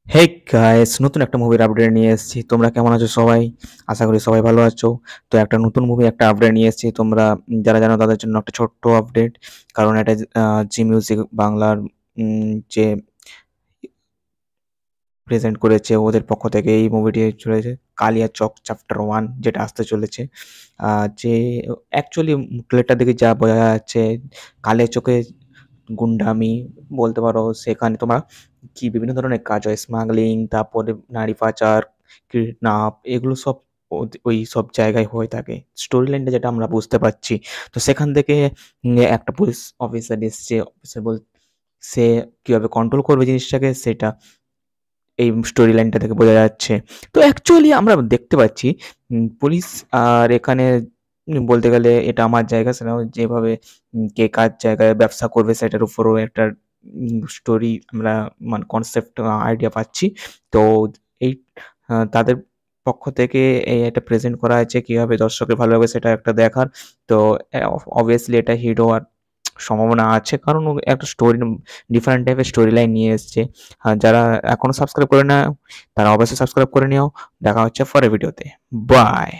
Hey guys, নতুন একটা মুভির আপডেট নিয়ে এসেছি। তোমরা কেমন আছো সবাই? আশা করি সবাই ভালো আছো। তো একটা নতুন মুভি একটা আপডেট নিয়ে এসেছি। তোমরা যারা জানো তাদের জন্য একটা ছোট্ট আপডেট। কারণ এটা জি মিউজিক বাংলার যে প্রেজেন্ট করেছে ওদের পক্ষ থেকে এই মুভিটি চলেছে কালিয়াচক চ্যাপ্টার 1 যেটা আসতে চলেছে। যে অ্যাকচুয়ালি ট্রেলারটা দেখে যা বোঝা যাচ্ছে কালিয়াচকে গুন্ডামি বলতে পারো। সেখানে তোমার কি বিভিন্ন ধরনের কাজ হয়, স্মাগলিং, তারপরে নারী পাচার, কিডন্যাপ, এগুলো সব ওই সব জায়গায় হয়ে থাকে। স্টোরি লাইনটা যেটা আমরা বুঝতে পারছি। তো সেখান থেকে একটা পুলিশ অফিসার এসছে। অফিসার সে কিভাবে কন্ট্রোল করবে জিনিসটাকে সেটা এই স্টোরি লাইনটা থেকে বোঝা যাচ্ছে। তো অ্যাকচুয়ালি আমরা দেখতে পাচ্ছি পুলিশ আর এখানে বলতে গেলে এটা আমার জায়গা, সেটা যেভাবে কে কার জায়গায় ব্যবসা করবে সেটার উপরও একটা স্টোরি আমরা মানে কনসেপ্ট আইডিয়া পাচ্ছি। তো এই তাদের পক্ষ থেকে এই এটা প্রেজেন্ট করা হয়েছে কিভাবে দর্শকের ভালো লাগবে সেটা একটা দেখার। তো অবভিয়াসলি এটা হিট হওয়ার সম্ভাবনা আছে, কারণ ও একটা স্টোরি ডিফারেন্ট টাইপের স্টোরি লাইন নিয়ে এসছে। যারা এখনো সাবস্ক্রাইব করে না তারা অবশ্যই সাবস্ক্রাইব করে নিও। দেখা হচ্ছে পরের ভিডিওতে। বাই।